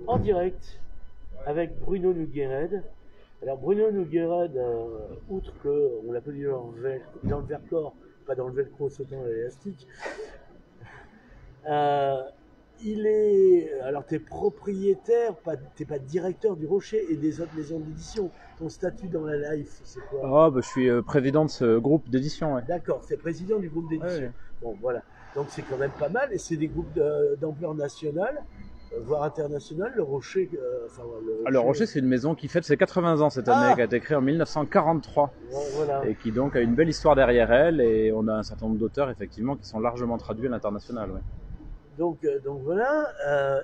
en direct avec Bruno Noguered. Alors Bruno Noguered, outre qu'on l'a connu dans le Vercors, pas dans le Velcro sautant à l'élastique, euh, il est. Alors t'es propriétaire, t'es pas directeur du Rocher et des autres maisons d'édition. Ton statut dans la life, c'est quoi? Oh, bah, je suis président de ce groupe d'édition, ouais. D'accord, c'est président du groupe Ouais, d'édition. ouais. Bon, voilà. Donc c'est quand même pas mal et c'est des groupes d'ampleur nationale, voire internationale. Le Rocher, enfin le Alors, Rocher. Rocher, c'est une maison qui fête ses 80 ans cette année, Ah, qui a été créée en 1943 voilà. et qui donc a une belle histoire derrière elle. Et on a un certain nombre d'auteurs, effectivement, qui sont largement traduits à l'international. Ouais. Donc voilà.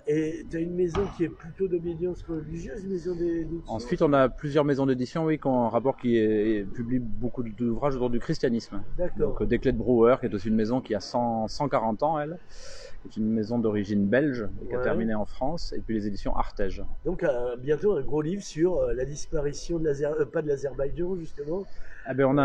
Et tu as une maison qui est plutôt d'obédience religieuse, une maison d'édition. Ensuite, on a plusieurs maisons d'édition, oui, qui ont un rapport publie beaucoup d'ouvrages autour du christianisme. D'accord. Donc, Desclés de Brouwer, qui est aussi une maison qui a 140 ans, elle, qui est une maison d'origine belge et qui a Ouais. terminé en France. Et puis les éditions Artege. Donc bientôt un gros livre sur la disparition de pas de l'Azerbaïdjan justement. Ah ben, on a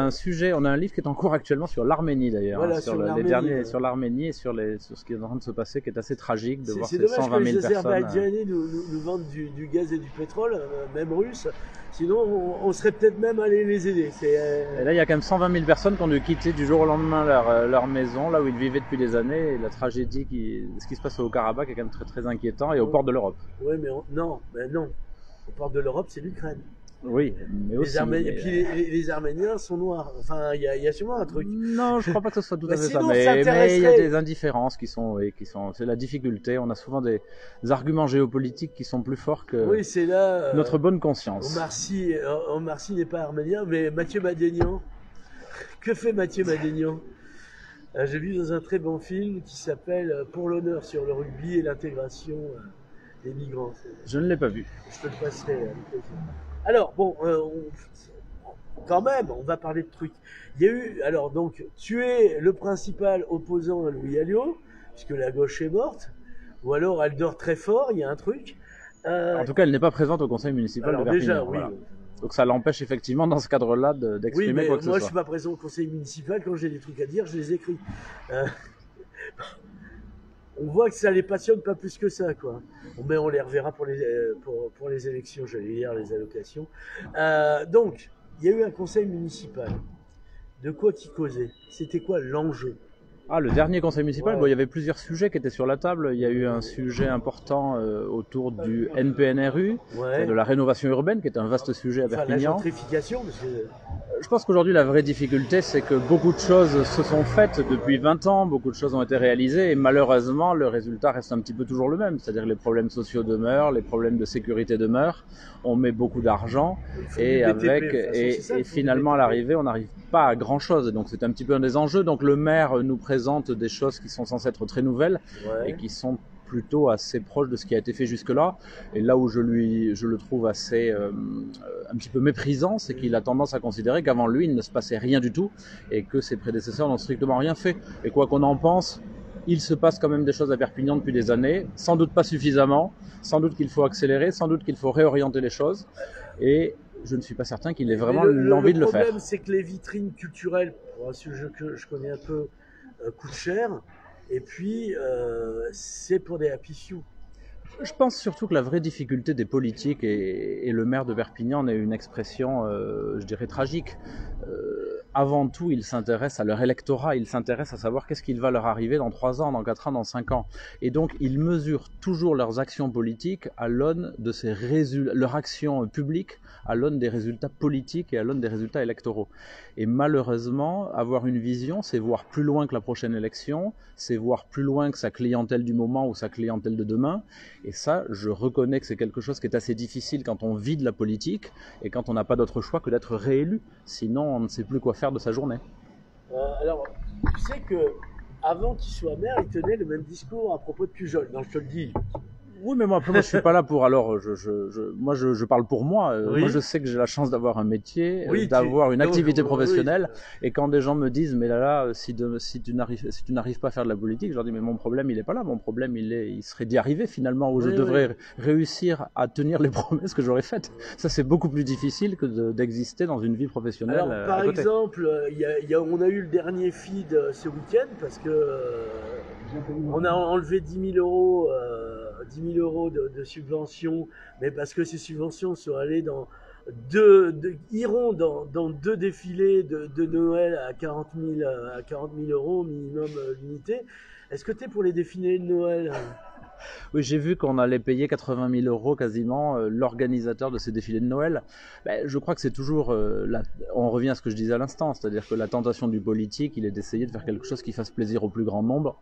un livre qui est en cours actuellement sur l'Arménie d'ailleurs, Voilà, hein, sur les l'Arménie, derniers, ouais. sur l'Arménie et sur ce qui est en train de se passer, qui est assez tragique de voir C'est ces dommage que 120 les 000 personnes. Azerbaïdjanais nous vendent du gaz et du pétrole, même russe. Sinon, on serait peut-être même allé les aider. Et là, il y a quand même 120 000 personnes qui ont dû quitter du jour au lendemain leur maison, là où ils vivaient depuis des années. Et la tragédie, ce qui se passe au Karabakh est quand même très très inquiétant et au port de l'Europe. Oui, mais non, au port de l'Europe, c'est l'Ukraine. Oui, mais aussi. Et puis les Arméniens sont noirs. Enfin, il y a sûrement un truc. Non, je crois pas que ce soit tout à fait ça. Sinon, Mais il y a des indifférences c'est la difficulté. On a souvent des arguments géopolitiques qui sont plus forts que oui, c'est là, notre bonne conscience. Omar Sy n'est pas arménien, mais Mathieu Madénian. Que fait Mathieu Madénian? J'ai vu dans un très bon film qui s'appelle Pour l'honneur sur le rugby et l'intégration des migrants. Je ne l'ai pas vu. Je te le passerai à l'occasion. Alors, bon, quand même, on va parler de trucs. Il y a eu, alors donc, tu es le principal opposant à Louis Alliot, puisque la gauche est morte, ou alors elle dort très fort, il y a un truc. En tout cas, elle n'est pas présente au conseil municipal alors de Perpignan. déjà, oui. Voilà. Donc ça l'empêche effectivement dans ce cadre-là Oui, d'exprimer mais quoi que moi ce je soit. suis pas présent au conseil municipal, quand j'ai des trucs à dire, je les écris. Euh, on voit que ça les passionne pas plus que ça, quoi. Mais on les reverra pour les élections, j'allais dire les allocations. Donc, il y a eu un conseil municipal. De quoi qui causait? C'était quoi l'enjeu? Ah, le dernier conseil municipal, Ouais. bon, il y avait plusieurs sujets qui étaient sur la table. Il y a eu un sujet important autour du NPNRU, Ouais. de la rénovation urbaine, qui est un vaste sujet à Enfin, la Perpignan. gentrification, parce que Je pense qu'aujourd'hui, la vraie difficulté, c'est que beaucoup de choses se sont faites depuis 20 ans, beaucoup de choses ont été réalisées, et malheureusement, le résultat reste un petit peu toujours le même. C'est-à-dire que les problèmes sociaux demeurent, les problèmes de sécurité demeurent, on met beaucoup d'argent, et finalement, à l'arrivée, on n'arrive pas à grand-chose. Donc, c'est un petit peu un des enjeux. Donc, le maire nous présente des choses qui sont censées être très nouvelles, ouais. et qui sont plutôt assez proche de ce qui a été fait jusque-là. Et là où je le trouve assez un petit peu méprisant, c'est qu'il a tendance à considérer qu'avant lui, il ne se passait rien du tout et que ses prédécesseurs n'ont strictement rien fait. Et quoi qu'on en pense, il se passe quand même des choses à Perpignan depuis des années, sans doute pas suffisamment, sans doute qu'il faut accélérer, sans doute qu'il faut réorienter les choses. Et je ne suis pas certain qu'il ait vraiment l'envie de le faire. Le problème, c'est que les vitrines culturelles, pour un sujet que je connais un peu, coûtent cher. Et puis, c'est pour des happy few. Je pense surtout que la vraie difficulté des politiques, et le maire de Perpignan en est une expression, je dirais, tragique. Avant tout, ils s'intéressent à leur électorat, ils s'intéressent à savoir qu'est-ce qu'il va leur arriver dans 3 ans, dans 4 ans, dans 5 ans. Et donc, ils mesurent toujours leurs actions politiques à l'aune de leur action publique, à l'aune des résultats politiques et à l'aune des résultats électoraux. Et malheureusement, avoir une vision, c'est voir plus loin que la prochaine élection, c'est voir plus loin que sa clientèle du moment ou sa clientèle de demain. Et ça, je reconnais que c'est quelque chose qui est assez difficile quand on vit de la politique et quand on n'a pas d'autre choix que d'être réélu. Sinon, on ne sait plus quoi faire de sa journée. Alors, tu sais que avant qu'il soit maire, il tenait le même discours à propos de Pujol. Non, je te le dis. Oui, mais moi, après, je suis pas là pour. Alors, moi, je parle pour moi. Oui. Moi, je sais que j'ai la chance d'avoir un métier, Oui, d'avoir une activité oui. professionnelle. Et quand des gens me disent, mais là, si tu n'arrives pas à faire de la politique, je leur dis, mais mon problème, il est pas là. Mon problème, il serait d'y arriver finalement, où je devrais réussir à tenir les promesses que j'aurais faites. Ça, c'est beaucoup plus difficile que d'exister dans une vie professionnelle. Alors, par exemple, on a eu le dernier feed ce week-end parce que on a enlevé 10 000 euros 10 000 euros de subventions, mais parce que ces subventions sont allées iront dans 2 défilés de Noël à 40 000 euros minimum l'unité. Est-ce que tu es pour les défilés de Noël? Oui, j'ai vu qu'on allait payer 80 000 euros quasiment l'organisateur de ces défilés de Noël. Ben, je crois que c'est toujours, on revient à ce que je disais à l'instant, c'est-à-dire que la tentation du politique, il est d'essayer de faire quelque chose qui fasse plaisir au plus grand nombre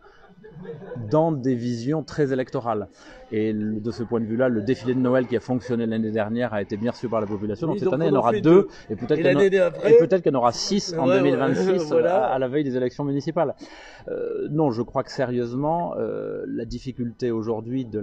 dans des visions très électorales. Et de ce point de vue-là, le défilé de Noël qui a fonctionné l'année dernière a été bien reçu par la population. Oui, donc cette donc année, il y en aura 2 et peut-être qu'il y en aura 6 en 2026 voilà. à la veille des élections municipales. Non, je crois que sérieusement, la difficulté aujourd'hui de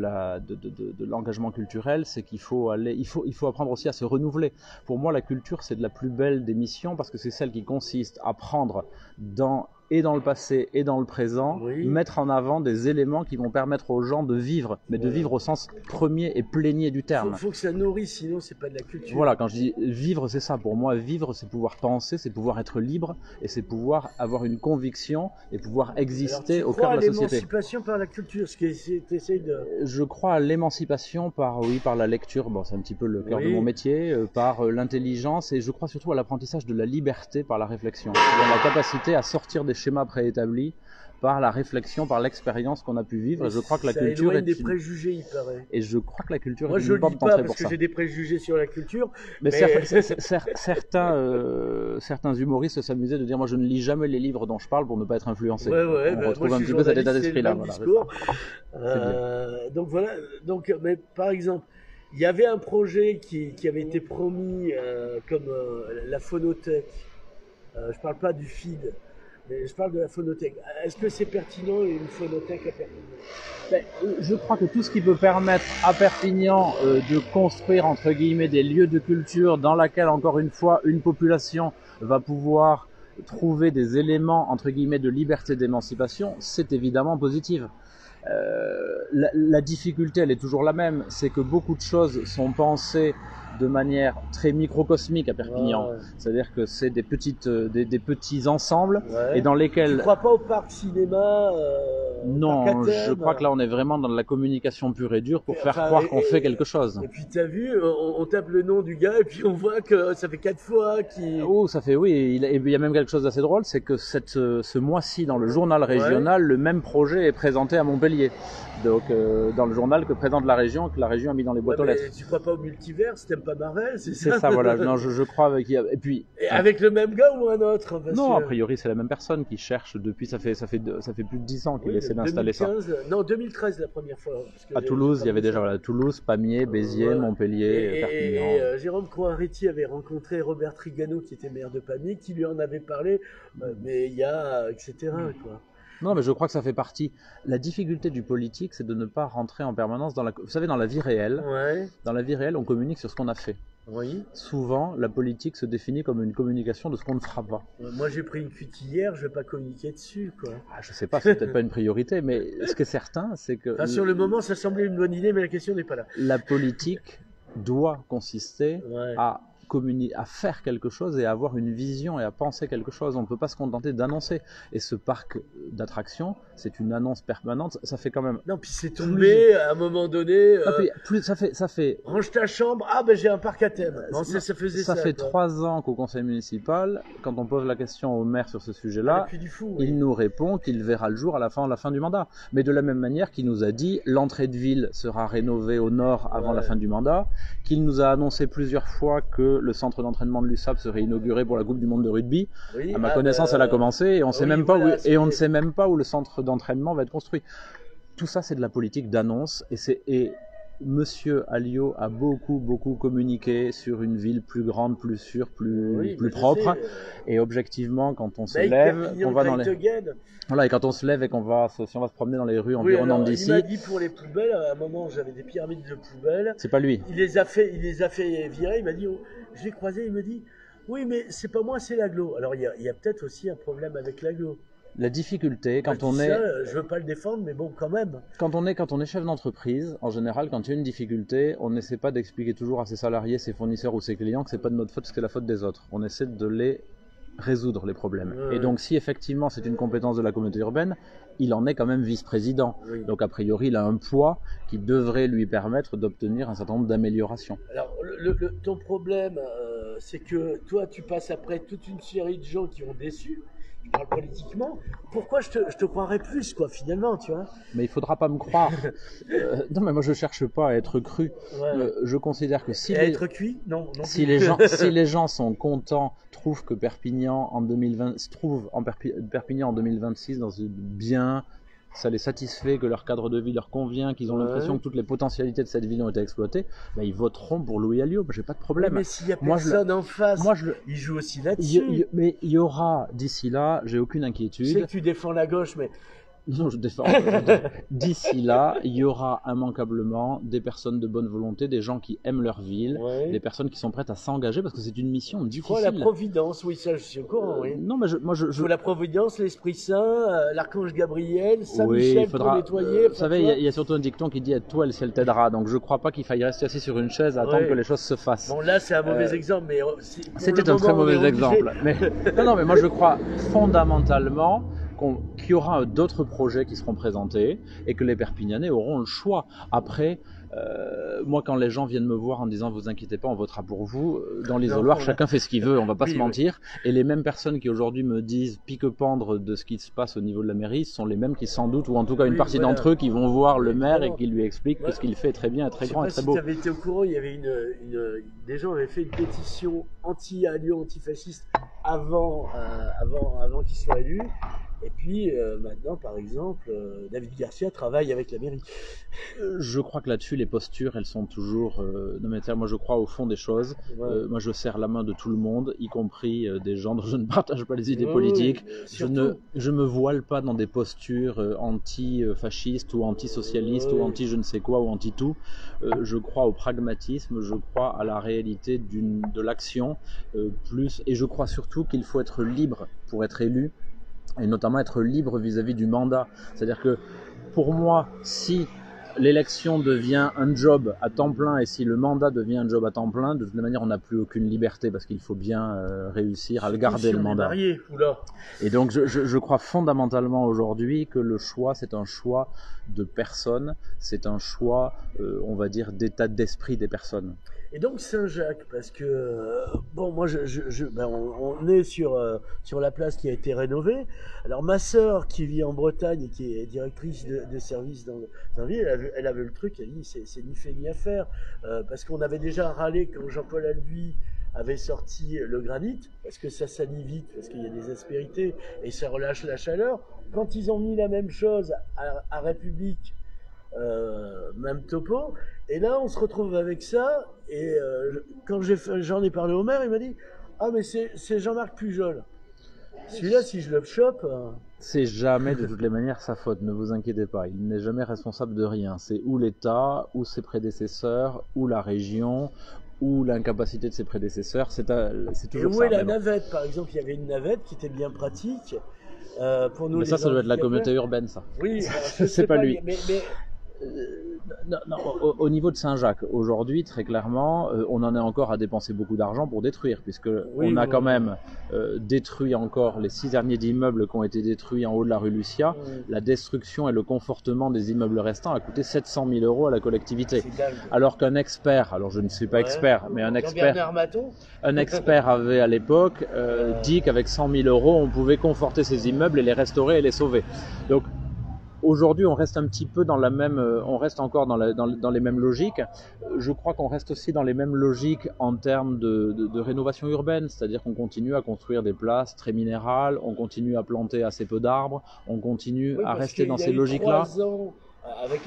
l'engagement culturel, c'est qu'il faut apprendre aussi à se renouveler. Pour moi, la culture, c'est de la plus belle des missions parce que c'est celle qui consiste à prendre dans le passé et dans le présent, mettre en avant des éléments qui vont permettre aux gens de vivre, mais de vivre au sens premier et plénier du terme. Il faut que ça nourrisse, sinon c'est pas de la culture. Voilà, quand je dis vivre, c'est ça. Pour moi, vivre, c'est pouvoir penser, c'est pouvoir être libre, et c'est pouvoir avoir une conviction et pouvoir exister au cœur de la société. L'émancipation par la culture, ce que tu essayes de... Je crois à l'émancipation par la lecture, bon, c'est un petit peu le cœur de mon métier, par l'intelligence, et je crois surtout à l'apprentissage de la liberté par la réflexion. La capacité à sortir des schémas préétablis par la réflexion, par l'expérience qu'on a pu vivre. Et je crois que la culture est des préjugés, il paraît. Et je crois que la culture est une porte d'entrée pour ça. Moi, je le dis pas parce que j'ai des préjugés sur la culture. Mais certains humoristes s'amusaient de dire moi je ne lis jamais les livres dont je parle pour ne pas être influencé. On retrouve un petit peu cet état d'esprit-là. Donc voilà. Donc, mais par exemple, il y avait un projet qui avait été promis comme la phonothèque. Je parle pas du feed. Mais je parle de la phonothèque. Est-ce que c'est pertinent une phonothèque à Perpignan? Je crois que tout ce qui peut permettre à Perpignan de construire entre guillemets des lieux de culture dans laquelle encore une fois une population va pouvoir trouver des éléments entre guillemets de liberté d'émancipation, c'est évidemment positif. La difficulté, elle est toujours la même, c'est que beaucoup de choses sont pensées de manière très microcosmique à Perpignan. C'est-à-dire que c'est des petits ensembles et dans lesquels... Tu ne crois pas au parc cinéma Non, je crois que là on est vraiment dans de la communication pure et dure pour faire croire qu'on fait quelque chose. Et puis tu as vu, on tape le nom du gars et puis on voit que ça fait 4 fois qu'il... Oh, ça fait oui, il y a même quelque chose d'assez drôle, c'est que ce mois-ci dans le journal régional, le même projet est présenté à Montpellier. Donc dans le journal que présente la région, que la région a mis dans les boîtes aux lettres. Tu crois pas au multivers, t'aimes pas Marvel, c'est ça? C'est ça, voilà. Non, je crois avec. Et puis. Avec le même gars ou un autre? Non, a priori c'est la même personne qui cherche depuis. Ça fait plus de 10 ans qu'il essaie d'installer ça. Non, 2013 la première fois. À Toulouse, il y avait déjà Toulouse, Pamiers, Béziers, Montpellier, Perpignan. Et Jérôme Croaretti avait rencontré Robert Trigano qui était maire de Pamiers, qui lui en avait parlé, mais il y a etc. quoi. Non, mais je crois que ça fait partie. La difficulté du politique, c'est de ne pas rentrer en permanence dans la. Vous savez, dans la vie réelle, dans la vie réelle, on communique sur ce qu'on a fait. Oui. Souvent, la politique se définit comme une communication de ce qu'on ne fera pas. Moi, j'ai pris une fuite hier, je vais pas communiquer dessus, quoi. Je sais pas, c'est peut-être pas une priorité, mais ce qui est certain, c'est que. Enfin, sur le moment, ça semblait une bonne idée, mais la question n'est pas là. La politique doit consister à faire quelque chose et à avoir une vision et à penser quelque chose. On ne peut pas se contenter d'annoncer. Et ce parc d'attractions, c'est une annonce permanente. Ça fait quand même... Non, puis c'est tombé à un moment donné... Ça fait... Range ta chambre, j'ai un parc à thème. Non, ça faisait ça. Ça fait 3 ans qu'au conseil municipal, quand on pose la question au maire sur ce sujet-là, il nous répond qu'il verra le jour à la fin du mandat. Mais de la même manière qu'il nous a dit l'entrée de ville sera rénovée au nord avant la fin du mandat, qu'il nous a annoncé plusieurs fois que le centre d'entraînement de l'USAP serait inauguré pour la Coupe du Monde de rugby. À ma connaissance, elle a commencé et on ne sait même pas où le centre d'entraînement va être construit. Tout ça, c'est de la politique d'annonce et Monsieur Alliot a beaucoup communiqué sur une ville plus grande, plus sûre, plus propre. Et objectivement, quand on se lève, on va dans les... Voilà, et quand on se lève et si on va se promener dans les rues environnantes d'ici. Il m'a dit pour les poubelles, à un moment j'avais des pyramides de poubelles. C'est pas lui. Il les a fait virer. Il m'a dit, je l'ai croisé, il me dit, oui, mais c'est pas moi, c'est l'agglo. Alors il y a peut-être aussi un problème avec l'agglo. La difficulté, quand on est... je veux pas le défendre, mais bon, quand même. Quand on est chef d'entreprise, en général, quand il y a une difficulté, on n'essaie pas d'expliquer toujours à ses salariés, ses fournisseurs ou ses clients que c'est pas de notre faute, que c'est la faute des autres. On essaie de les résoudre, les problèmes. Et donc, si effectivement c'est une compétence de la communauté urbaine, il en est quand même vice-président. Oui. Donc a priori, il a un poids qui devrait lui permettre d'obtenir un certain nombre d'améliorations. Alors, ton problème, c'est que toi, tu passes après toute une série de gens qui ont déçu. Je parle politiquement. Pourquoi je te croirais plus, quoi, finalement, tu vois? Mais il faudra pas me croire. Non, mais moi je cherche pas à être cru. Ouais. Je considère que si Et être cuit? Non, non si plus. si les gens sont contents, trouvent que Perpignan en 2020 se trouve en Perpignan en 2026 dans une bien, ça les satisfait, que leur cadre de vie leur convient, qu'ils ont Ouais. l'impression que toutes les potentialités de cette ville ont été exploitées, ben ils voteront pour Louis Alliot. J'ai pas de problème. Mais s'il y a Moi, personne en face, moi, il joue aussi là-dessus. mais il y aura d'ici là, j'ai aucune Je sais inquiétude. que tu défends la gauche, mais Non, je défends. D'ici là, il y aura immanquablement des personnes de bonne volonté, des gens qui aiment leur ville, ouais. des personnes qui sont prêtes à s'engager parce que c'est une mission Tu crois à difficile. la providence? Oui, ça, je suis au courant. Oui. Non, mais Il faut la providence, l'Esprit Saint, l'archange Gabriel, Saint oui, Michel il faudra. pour nettoyer. Vous savez, il y a surtout un dicton qui dit à toi le ciel t'aidera. Donc je crois pas qu'il faille rester assis sur une chaise à attendre Ouais. que les choses se fassent. Bon, là, c'est un mauvais exemple, mais C'était un très mauvais exemple. Mais, non, mais moi je crois fondamentalement qu'il y aura d'autres projets qui seront présentés et que les Perpignanais auront le choix. Après, moi quand les gens viennent me voir en disant vous inquiétez pas, on votera pour vous, dans l'isoloir chacun fait ce qu'il veut, on va pas se mentir. Et les mêmes personnes qui aujourd'hui me disent pique-pendre de ce qui se passe au niveau de la mairie sont les mêmes qui sans doute, ou en tout cas une partie d'entre eux, qui vont voir le maire et qui lui expliquent que ce qu'il fait est très bien, est très grand et très beau. Si tu avais été au courant, il y avait des gens avaient fait une pétition anti-Alliot, antifasciste avant qu'il soit élu. Et puis maintenant, par exemple, David Garcia travaille avec la mairie. Je crois que là-dessus, les postures, elles sont toujours... non mais moi, je crois au fond des choses. Ouais. Moi, je serre la main de tout le monde, y compris des gens dont je ne partage pas les idées politiques. Je me voile pas dans des postures anti-fascistes ou anti-socialistes ou anti-je ne sais quoi ou anti-tout. Je crois au pragmatisme, je crois à la réalité de l'action plus... Et je crois surtout qu'il faut être libre pour être élu, et notamment être libre vis-à-vis du mandat. C'est-à-dire que pour moi, si l'élection devient un job à temps plein et si le mandat devient un job à temps plein, de toute manière, on n'a plus aucune liberté parce qu'il faut bien réussir à le garder, le mandat. Marié, oula. Et donc, je crois fondamentalement aujourd'hui que le choix, c'est un choix de personnes, c'est un choix, on va dire, d'état d'esprit des personnes. Et donc Saint-Jacques, parce que bon, moi, on est sur la place qui a été rénovée. Alors ma sœur qui vit en Bretagne et qui est directrice de service dans la ville, elle avait le truc, elle dit c'est ni fait ni à faire, parce qu'on avait déjà râlé quand Jean-Paul Albuy avait sorti le granit, parce que ça salit vite, parce qu'il y a des aspérités et ça relâche la chaleur. Quand ils ont mis la même chose à République, même topo, et là on se retrouve avec ça, et quand j'en ai parlé au maire, il m'a dit ah mais c'est Jean-Marc Pujol, celui-là si je le chope c'est jamais de toutes les manières sa faute, ne vous inquiétez pas, il n'est jamais responsable de rien, c'est ou l'État, ou ses prédécesseurs, ou la région, ou l'incapacité de ses prédécesseurs, c'est toujours ça. Et où est la navette, par exemple? Il y avait une navette qui était bien pratique pour nous. Mais ça doit être la communauté urbaine, ça. Oui, c'est pas lui. Mais non, au niveau de Saint-Jacques, aujourd'hui, très clairement, on en est encore à dépenser beaucoup d'argent pour détruire, puisque on a quand même détruit encore les 6 derniers immeubles qui ont été détruits en haut de la rue Lucia. La destruction et le confortement des immeubles restants a coûté 700 000 € à la collectivité. Alors qu'un expert, alors je ne suis pas expert, mais un expert avait à l'époque dit qu'avec 100 000 €, on pouvait conforter ces immeubles et les restaurer et les sauver. Donc, aujourd'hui, on reste un petit peu dans la même, on reste encore dans les mêmes logiques. Je crois qu'on reste aussi dans les mêmes logiques en termes de rénovation urbaine, c'est-à-dire qu'on continue à construire des places très minérales, on continue à planter assez peu d'arbres, on continue à rester dans ces logiques-là. 3 ans avec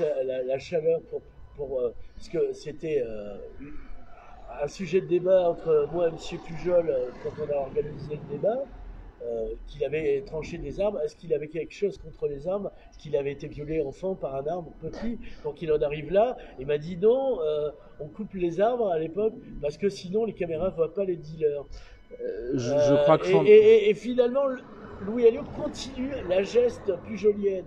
la chaleur parce que c'était un sujet de débat entre moi et M. Pujol quand on a organisé le débat. Qu'il avait tranché des arbres, est-ce qu'il avait quelque chose contre les arbres, est-ce qu'il avait été violé enfant par un arbre petit, donc il en arrive là, il m'a dit non, on coupe les arbres à l'époque, parce que sinon les caméras ne voient pas les dealers. Je crois que et finalement, Louis Alliot continue la geste pujolienne.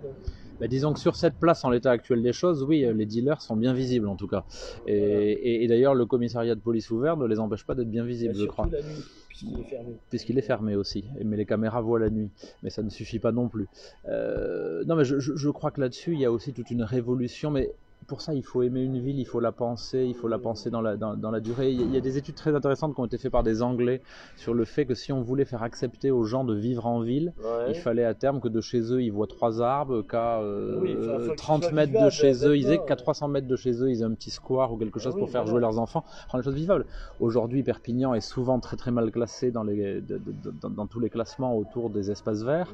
Bah, disons que sur cette place, en l'état actuel des choses, oui, les dealers sont bien visibles en tout cas. Et d'ailleurs, le commissariat de police ouvert ne les empêche pas d'être bien visibles, je crois. Surtout la nuit, puisqu'il est fermé. Puisqu'il est fermé aussi, mais les caméras voient la nuit, mais ça ne suffit pas non plus. Non, mais je crois que là-dessus, il y a aussi toute une révolution, mais pour ça, il faut aimer une ville, il faut la penser dans la durée. Il y a des études très intéressantes qui ont été faites par des Anglais sur le fait que si on voulait faire accepter aux gens de vivre en ville, il fallait à terme que de chez eux, ils voient 3 arbres, qu'à 30 mètres de chez eux, qu'à 300 mètres de chez eux, ils aient un petit square ou quelque chose pour faire jouer leurs enfants, rendre les choses vivables. Aujourd'hui, Perpignan est souvent très très mal classé dans tous les classements autour des espaces verts.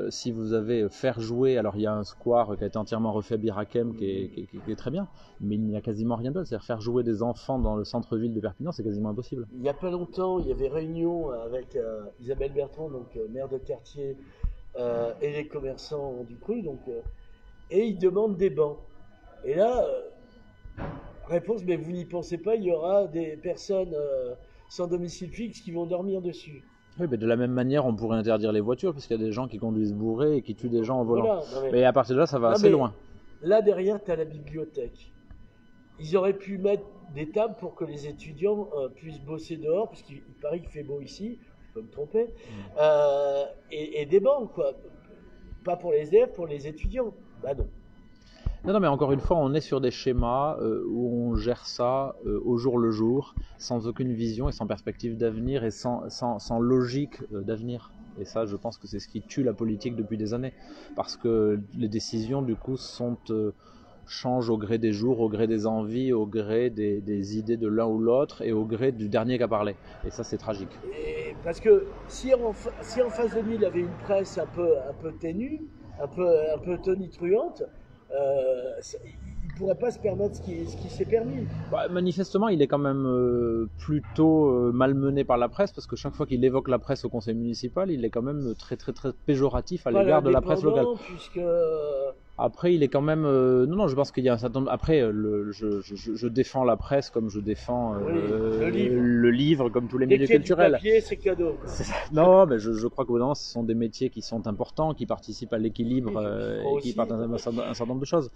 Si vous avez faire jouer, alors il y a un square qui a été entièrement refait à Birakem qui est très bien, mais il n'y a quasiment rien d'autre. C'est-à-dire faire jouer des enfants dans le centre-ville de Perpignan, c'est quasiment impossible. Il n'y a pas longtemps, il y avait réunion avec Isabelle Bertrand, donc maire de quartier, et les commerçants du cru, donc, et ils demandent des bancs. Et là, réponse, mais vous n'y pensez pas, il y aura des personnes sans domicile fixe qui vont dormir dessus. Oui, mais de la même manière, on pourrait interdire les voitures, parce qu'il y a des gens qui conduisent bourrés et qui tuent des gens en volant. Voilà, mais à partir de là, ça va assez loin. Là, derrière, tu as la bibliothèque. Ils auraient pu mettre des tables pour que les étudiants puissent bosser dehors, parce qu'il paraît qu'il fait beau ici, je peux me tromper, et des bancs, quoi. Pas pour les élèves, pour les étudiants. Bah non. Non, mais encore une fois, on est sur des schémas où on gère ça au jour le jour, sans aucune vision et sans perspective d'avenir et sans logique d'avenir. Et ça, je pense que c'est ce qui tue la politique depuis des années. Parce que les décisions, du coup, changent au gré des jours, au gré des envies, au gré des idées de l'un ou l'autre et au gré du dernier qui a parlé. Et ça, c'est tragique. Et parce que si en face de lui, il avait une presse un peu ténue, un peu tonitruante, il ne pourrait pas se permettre ce qui s'est permis. Bah, manifestement, il est quand même plutôt malmené par la presse, parce que chaque fois qu'il évoque la presse au conseil municipal, il est quand même très très très péjoratif à l'égard de la presse locale. Puisque... Après, il est quand même... non, je pense qu'il y a un certain nombre... Après, je défends la presse comme je défends le livre, comme tous les milieux culturels. Papier, c'est cadeau. Non, mais je crois qu'au bout d'un moment, ce sont des métiers qui sont importants, qui participent à l'équilibre, et qui partent un certain nombre de choses.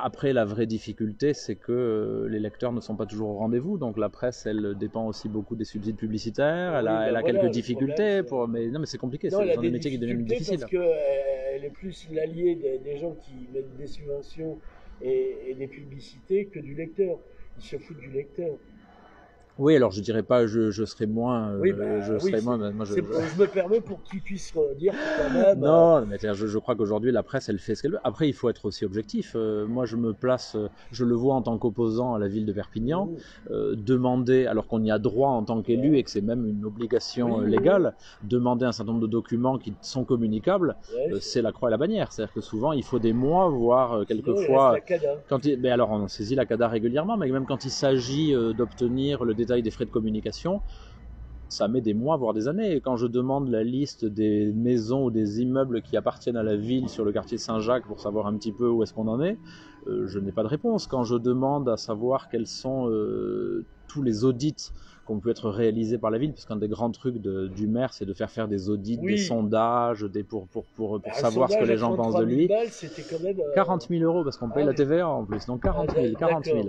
Après, la vraie difficulté, c'est que les lecteurs ne sont pas toujours au rendez-vous. Donc la presse, elle dépend aussi beaucoup des subsides publicitaires. Elle a quelques difficultés. Mais c'est compliqué. Ce sont des métiers qui deviennent difficiles. Parce qu'elle est plus l'allié des gens qui mettent des subventions et des publicités que du lecteur. Ils se foutent du lecteur. Oui, alors je dirais pas, je serais moins. Oui, je me permets pour qu'ils puissent dire que quand même. Non, mais je crois qu'aujourd'hui la presse, elle fait ce qu'elle veut. Après, il faut être aussi objectif. Moi, je me place, je le vois en tant qu'opposant à la ville de Perpignan, demander, alors qu'on y a droit en tant qu'élu et que c'est même une obligation légale, demander un certain nombre de documents qui sont communicables, c'est la croix et la bannière. C'est-à-dire que souvent, il faut des mois, voire quelquefois. Mais alors, on saisit la CADA régulièrement, mais même quand il s'agit d'obtenir le détail des frais de communication, ça met des mois, voire des années. Et quand je demande la liste des maisons ou des immeubles qui appartiennent à la ville sur le quartier Saint-Jacques pour savoir un petit peu où est-ce qu'on en est, je n'ai pas de réponse. Quand je demande à savoir quels sont tous les audits qui ont pu être réalisés par la ville, parce qu'un des grands trucs du maire, c'est de faire des audits, des sondages, pour savoir ce que les gens pensent de lui. C'était quand même, 40 000 euros, parce qu'on paye la TVA en plus, donc 40 000.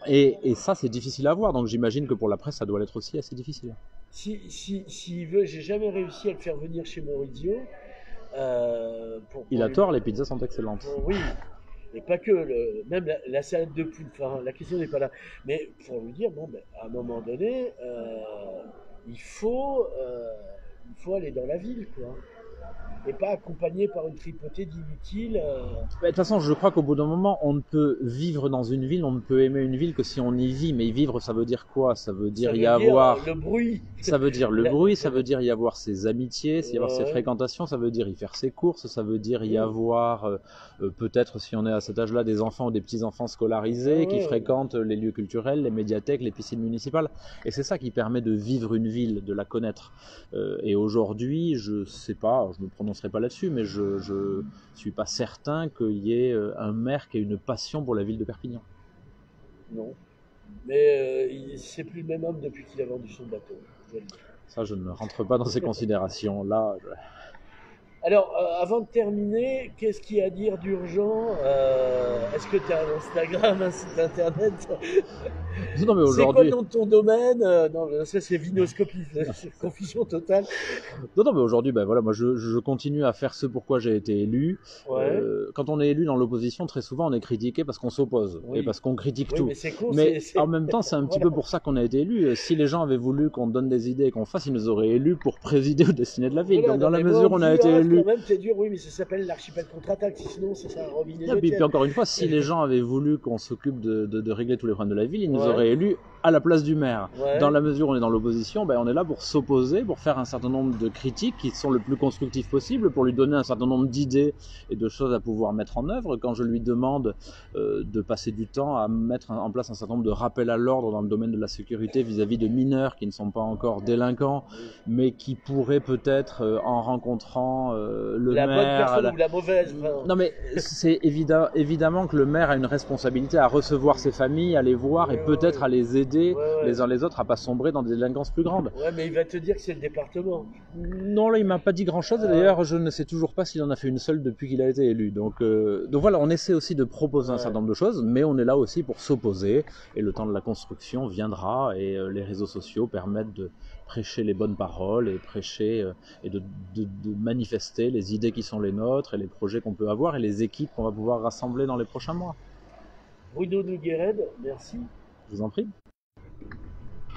Et ça, c'est difficile à voir, donc j'imagine que pour la presse, ça doit l'être aussi assez difficile. S'il veut, j'ai jamais réussi à le faire venir chez Maurizio. Il a tort, les pizzas sont excellentes. Oui, et pas que, même la salade de poule, enfin, la question n'est pas là. Mais pour lui dire, à un moment donné, il faut aller dans la ville, quoi. Et pas accompagné par une tripotée d'inutiles. De toute façon, je crois qu'au bout d'un moment, on ne peut vivre dans une ville, on ne peut aimer une ville que si on y vit. Mais y vivre, ça veut dire quoi? Ça veut dire y avoir le bruit. Ça veut dire le bruit, ça veut dire y avoir ses amitiés, y avoir ses fréquentations, ça veut dire y faire ses courses, ça veut dire y avoir peut-être, si on est à cet âge-là, des enfants ou des petits-enfants scolarisés qui fréquentent les lieux culturels, les médiathèques, les piscines municipales. Et c'est ça qui permet de vivre une ville, de la connaître. Et aujourd'hui, je sais pas, je me prononcerai pas là-dessus, mais je suis pas certain qu'il y ait un maire qui ait une passion pour la ville de Perpignan. Non. Mais c'est plus le même homme depuis qu'il a vendu son bateau. Ça, je ne rentre pas dans ces considérations. Là, Alors, avant de terminer, qu'est-ce qu'il y a à dire d'urgent? Est-ce que tu as un Instagram, un site internet? Non, mais C'est quoi le aujourd'hui, nom de ton domaine? Non, ça c'est Vinoscopie, c'est confusion totale. non, mais aujourd'hui, ben voilà, moi je continue à faire ce pourquoi j'ai été élu. Ouais, Quand on est élu dans l'opposition, très souvent on est critiqué parce qu'on s'oppose et oui. parce qu'on critique Oui, tout. mais c'est con, Mais en même temps, c'est un petit voilà. peu pour ça qu'on a été élu. Si les gens avaient voulu qu'on donne des idées et qu'on fasse, ils nous auraient élus pour présider aux destinées de la ville. Voilà, Donc non, dans la mais moi on mesure où me on a dit, été ah, élu. quand même, t'es dur, oui, mais ça s'appelle l'archipel contre-attaque, sinon c'est ça, Robinet Et de puis tienne. encore une fois, si les gens avaient voulu qu'on s'occupe de régler tous les problèmes de la ville, ils nous Ouais, auraient élus à la place du maire. Dans ouais, la mesure où on est dans l'opposition, ben on est là pour s'opposer, pour faire un certain nombre de critiques qui sont le plus constructifs possible, pour lui donner un certain nombre d'idées et de choses à pouvoir mettre en œuvre. Quand je lui demande de passer du temps à mettre en place un certain nombre de rappels à l'ordre dans le domaine de la sécurité vis-à-vis de mineurs qui ne sont pas encore délinquants, mais qui pourraient peut-être, en rencontrant le la bonne maire... personne ou la mauvaise, enfin, Non mais c'est évidemment que le maire a une responsabilité à recevoir ses familles, à les voir et ouais, peut-être ouais, à les aider ouais, ouais. les uns les autres à pas sombrer dans des délinquances plus grandes. Ouais, mais il va te dire que c'est le département. Non, là il m'a pas dit grand chose et Ah ouais, d'ailleurs je ne sais toujours pas s'il en a fait une seule depuis qu'il a été élu. Donc voilà, on essaie aussi de proposer un certain ouais. nombre de choses, mais on est là aussi pour s'opposer et le temps de la construction viendra et les réseaux sociaux permettent de prêcher les bonnes paroles et prêcher et de manifester les idées qui sont les nôtres et les projets qu'on peut avoir et les équipes qu'on va pouvoir rassembler dans les prochains mois. Bruno Noguered, merci. Je vous en prie.